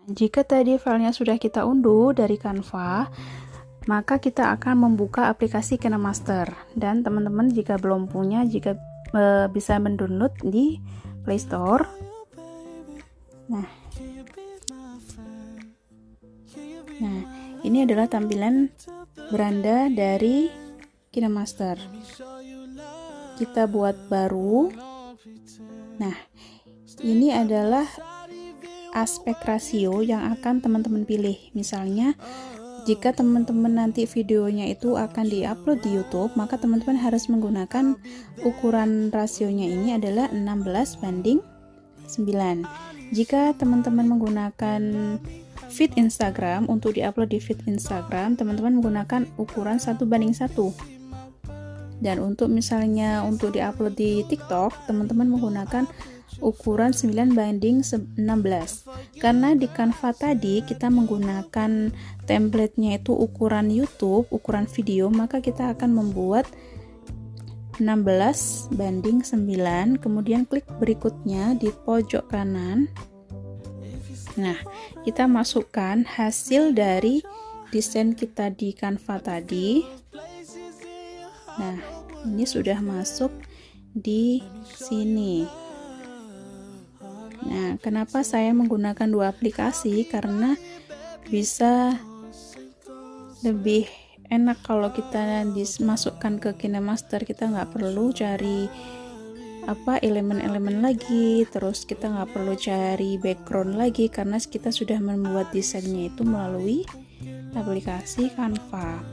Jika tadi filenya sudah kita unduh dari Canva, maka kita akan membuka aplikasi KineMaster. Dan teman-teman jika belum punya, bisa mendownload di Play Store. Nah, ini adalah tampilan beranda dari KineMaster. Kita buat baru. Nah, ini adalah aspek rasio yang akan teman-teman pilih. Misalnya, jika teman-teman nanti videonya itu akan diupload di YouTube, maka teman-teman harus menggunakan ukuran rasionya ini adalah 16:9. Jika teman-teman menggunakan feed Instagram, untuk diupload di feed Instagram, teman-teman menggunakan ukuran 1:1. Dan untuk misalnya untuk diupload di TikTok, teman-teman menggunakan ukuran 9:16. Karena di Canva tadi kita menggunakan template-nya itu ukuran YouTube, ukuran video, maka kita akan membuat 16:9, kemudian klik berikutnya di pojok kanan. Nah, kita masukkan hasil dari desain kita di Canva tadi. Nah, ini sudah masuk di sini. Nah, kenapa saya menggunakan dua aplikasi? Karena bisa lebih enak kalau kita dimasukkan ke KineMaster, kita nggak perlu cari elemen-elemen lagi, terus kita nggak perlu cari background lagi, karena kita sudah membuat desainnya itu melalui aplikasi Canva.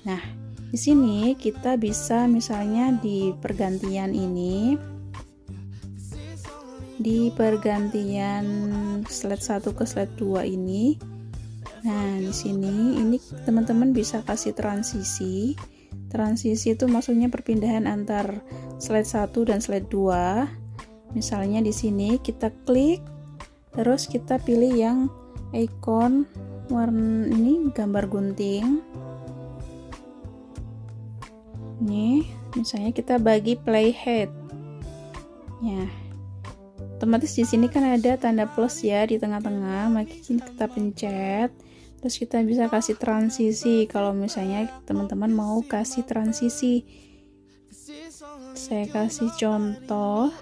Nah, di sini kita bisa misalnya di pergantian ini, di pergantian slide 1 ke slide 2 ini. Nah, di sini ini teman-teman bisa kasih transisi. Transisi itu maksudnya perpindahan antar slide 1 dan slide 2. Misalnya di sini kita klik, terus kita pilih yang icon warna ini, gambar gunting. Nih, misalnya kita bagi playhead. Ya. Otomatis di sini kan ada tanda plus ya di tengah-tengah, maka kita pencet, terus kita bisa kasih transisi. Kalau misalnya teman-teman mau kasih transisi, saya kasih contoh.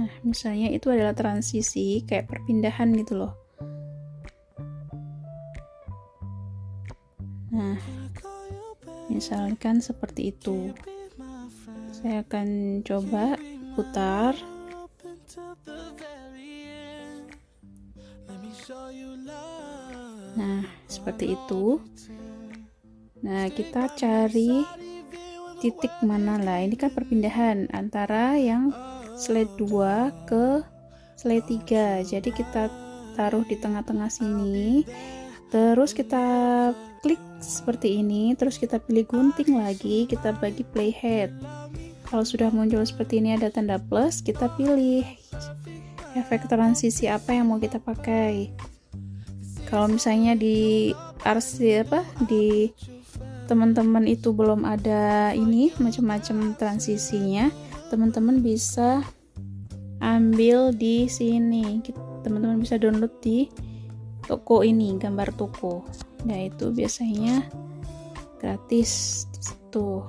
Nah, misalnya itu adalah transisi, kayak perpindahan gitu loh. Nah, misalkan seperti itu. Saya akan coba putar. Nah, seperti itu. Nah, kita cari titik mana lah. Ini kan perpindahan antara yang slide 2 ke slide 3. Jadi kita taruh di tengah-tengah sini. Terus kita klik seperti ini, terus kita pilih gunting lagi, kita bagi playhead. Kalau sudah muncul seperti ini ada tanda plus, kita pilih efek transisi apa yang mau kita pakai. Kalau misalnya di di teman-teman itu belum ada ini macam-macam transisinya, teman-teman bisa ambil di sini. Teman-teman bisa download di toko ini, gambar toko. Nah, itu biasanya gratis tuh.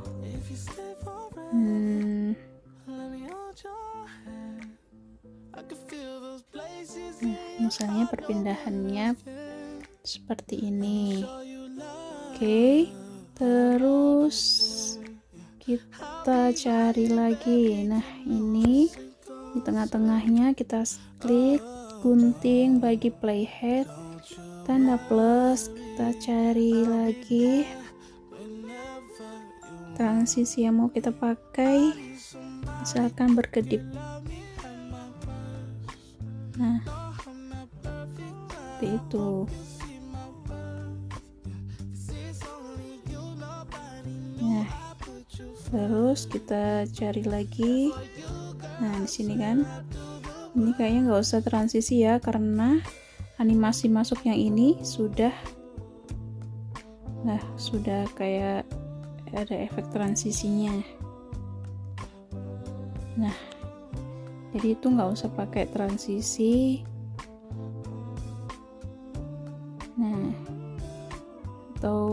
Nah, misalnya perpindahannya seperti ini. Oke, terus kita cari lagi. Nah, ini di tengah-tengahnya kita klik gunting, bagi playhead, tanda plus, kita cari lagi transisi yang mau kita pakai, misalkan berkedip. Nah, seperti itu. Nah, terus kita cari lagi. Nah, di sini kan, ini kayaknya nggak usah transisi ya, karena animasi masuk yang ini sudah kayak ada efek transisinya. Nah, jadi itu nggak usah pakai transisi. Nah, atau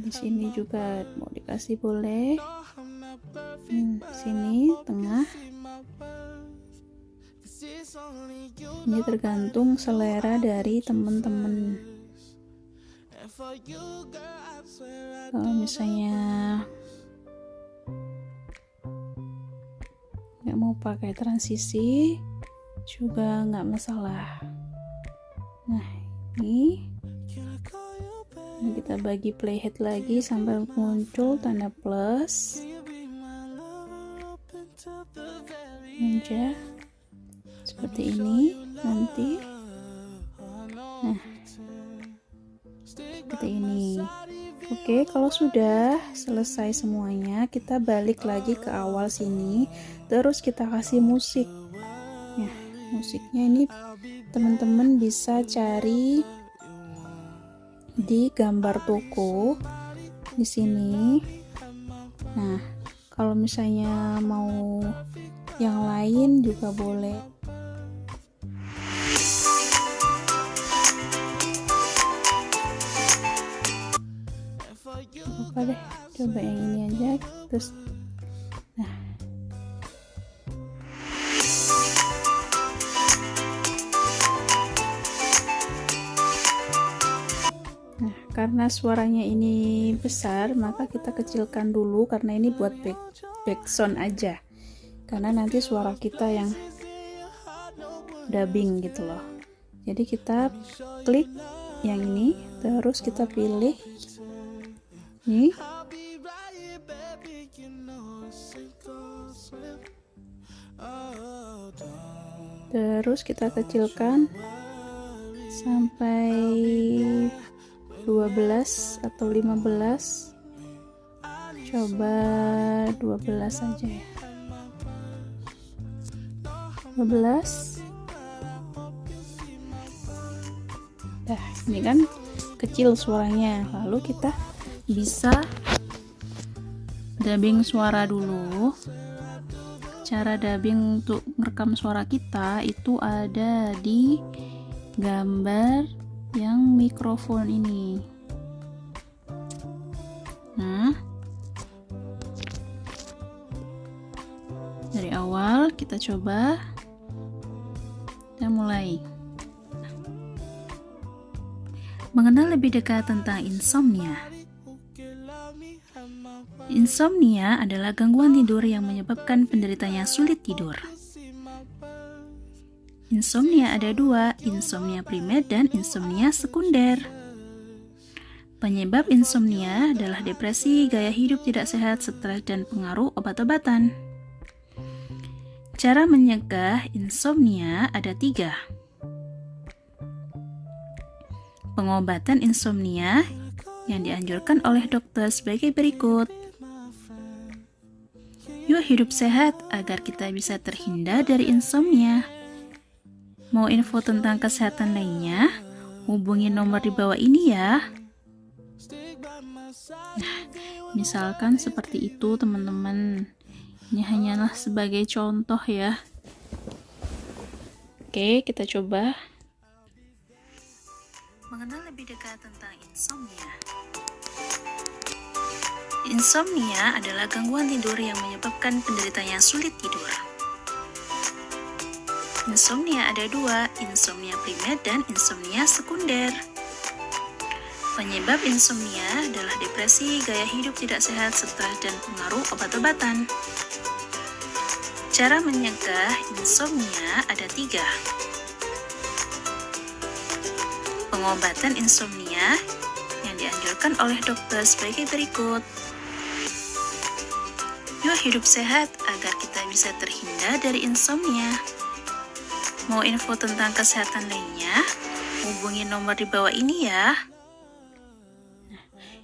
di sini juga mau dikasih boleh. Sini tengah. Ini tergantung selera dari teman-teman. Kalau misalnya nggak mau pakai transisi juga nggak masalah. Nah, ini kita bagi playhead lagi sampai muncul tanda plus. Aja seperti ini nanti. Nah, seperti ini. Oke, kalau sudah selesai semuanya, kita balik lagi ke awal sini, terus kita kasih musik. Nah, musiknya ini teman-teman bisa cari di gambar toko di sini. Nah, kalau misalnya mau yang lain juga boleh. Apa deh, coba yang ini aja. Terus, nah, karena suaranya ini besar, maka kita kecilkan dulu karena ini buat backsound aja. Karena nanti suara kita yang dubbing gitu loh. Jadi kita klik yang ini, terus kita pilih nih. Terus kita kecilkan sampai 12 atau 15. Coba 12 aja ya. 12. Nah, ini kan kecil suaranya. Lalu kita bisa dubbing suara dulu. Cara dubbing untuk merekam suara kita itu ada di gambar yang mikrofon ini. Nah, dari awal kita coba. Kita mulai mengenal lebih dekat tentang insomnia. Insomnia adalah gangguan tidur yang menyebabkan penderitanya sulit tidur. Insomnia ada dua, insomnia primer dan insomnia sekunder. Penyebab insomnia adalah depresi, gaya hidup tidak sehat, stres, dan pengaruh obat-obatan. Cara mencegah insomnia ada 3. Pengobatan insomnia yang dianjurkan oleh dokter sebagai berikut. Yuk hidup sehat agar kita bisa terhindar dari insomnia. Mau info tentang kesehatan lainnya? Hubungi nomor di bawah ini ya. Nah, misalkan seperti itu teman-teman. Ini hanyalah sebagai contoh ya. Oke, kita coba. Mengenal lebih dekat tentang insomnia. Insomnia adalah gangguan tidur yang menyebabkan penderitanya sulit tidur. Insomnia ada dua, insomnia primer dan insomnia sekunder. Penyebab insomnia adalah depresi, gaya hidup tidak sehat, stres, dan pengaruh obat-obatan. Cara mencegah insomnia ada 3. Pengobatan insomnia yang dianjurkan oleh dokter sebagai berikut. Yuk hidup sehat agar kita bisa terhindar dari insomnia. Mau info tentang kesehatan lainnya? Hubungi nomor di bawah ini ya.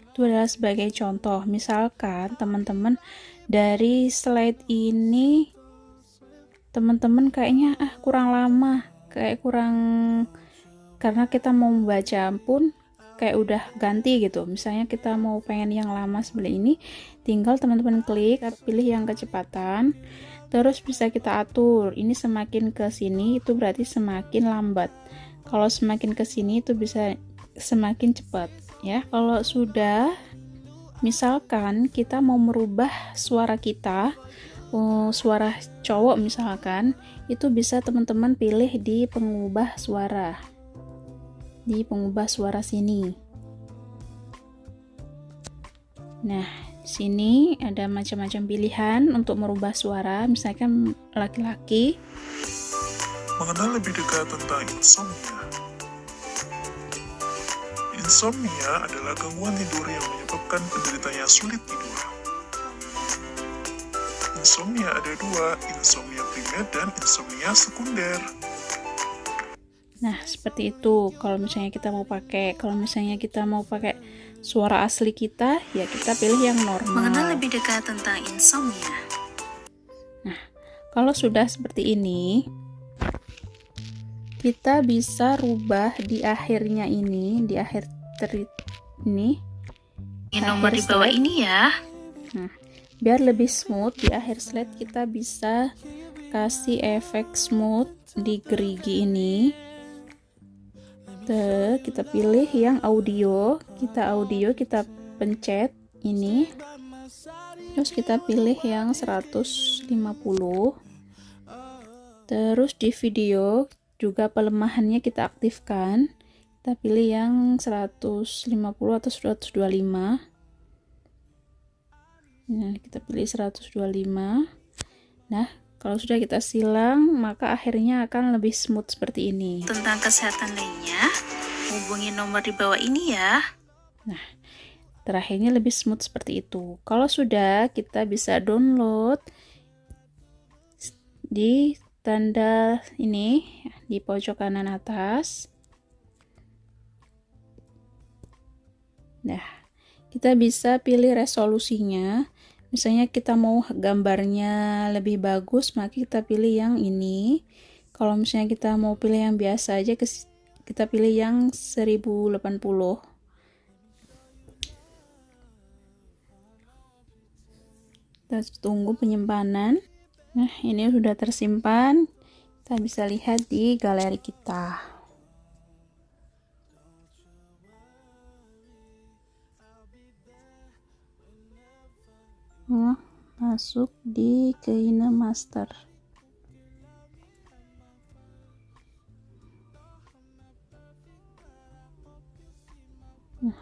Itu adalah sebagai contoh. Misalkan teman-teman dari slide ini teman-teman kayaknya kurang lama, kayak kurang, karena kita mau membaca pun kayak udah ganti gitu. Misalnya kita mau pengen yang lama seperti ini, tinggal teman-teman klik, pilih yang kecepatan, terus bisa kita atur. Ini semakin ke sini itu berarti semakin lambat. Kalau semakin ke sini itu bisa semakin cepat ya. Kalau sudah, misalkan kita mau merubah suara kita, suara cowok misalkan, itu bisa teman-teman pilih di pengubah suara. Di pengubah suara sini. Nah, sini ada macam-macam pilihan untuk merubah suara. Misalkan laki-laki. Mengenal lebih dekat tentang insomnia. Insomnia adalah gangguan tidur yang menyebabkan penderitanya sulit tidur. Insomnia ada dua, insomnia primer dan insomnia sekunder. Nah, seperti itu. Kalau misalnya kita mau pakai suara asli kita, ya kita pilih yang normal. Mengenal lebih dekat tentang insomnia. Nah, kalau sudah seperti ini, kita bisa rubah di akhirnya ini, di akhir ini. Nomor di bawah ini ya. Nah, biar lebih smooth, di akhir slide kita bisa kasih efek smooth di gerigi ini. Kita pilih yang audio, kita pencet ini, terus kita pilih yang 150. Terus di video juga pelemahannya kita aktifkan, kita pilih yang 150 atau 125. Nah, kita pilih 125. Nah, kalau sudah kita silang, maka akhirnya akan lebih smooth seperti ini. Tentang kesehatan lainnya, hubungi nomor di bawah ini ya. Nah, terakhirnya lebih smooth seperti itu. Kalau sudah, kita bisa download di tanda ini, di pojok kanan atas. Nah, kita bisa pilih resolusinya. Misalnya kita mau gambarnya lebih bagus, maka kita pilih yang ini. Kalau misalnya kita mau pilih yang biasa aja, kita pilih yang 1080. Kita tunggu penyimpanan. Nah, ini sudah tersimpan. Kita bisa lihat di galeri kita. Nah, masuk di KineMaster. Nah,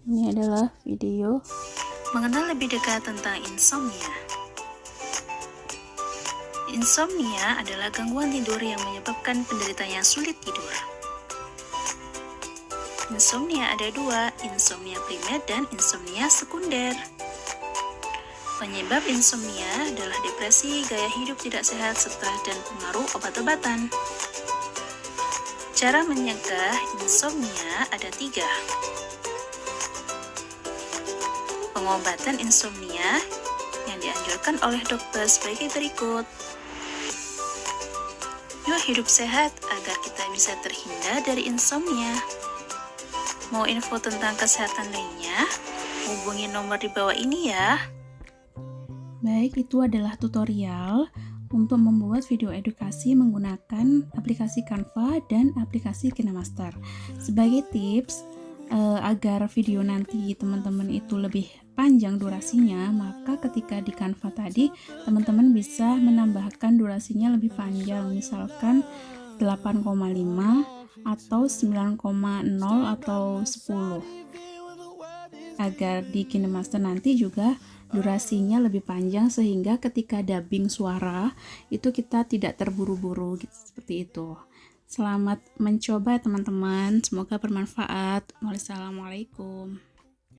ini adalah video mengenal lebih dekat tentang insomnia. Insomnia adalah gangguan tidur yang menyebabkan penderitanya sulit tidur. Insomnia ada dua, insomnia primer dan insomnia sekunder. Penyebab insomnia adalah depresi, gaya hidup tidak sehat, stres, dan pengaruh obat-obatan. Cara mencegah insomnia ada 3. Pengobatan insomnia yang dianjurkan oleh dokter sebagai berikut. Yuk hidup sehat agar kita bisa terhindar dari insomnia. Mau info tentang kesehatan lainnya? Hubungi nomor di bawah ini ya. Baik, itu adalah tutorial untuk membuat video edukasi menggunakan aplikasi Canva dan aplikasi KineMaster. Sebagai tips, agar video nanti teman-teman itu lebih panjang durasinya, maka ketika di Canva tadi, teman-teman bisa menambahkan durasinya lebih panjang, misalkan 8,5 atau 9,0 atau 10, agar di KineMaster nanti juga durasinya lebih panjang, sehingga ketika dubbing suara itu kita tidak terburu-buru gitu, seperti itu. Selamat mencoba teman-teman, semoga bermanfaat. Wassalamualaikum.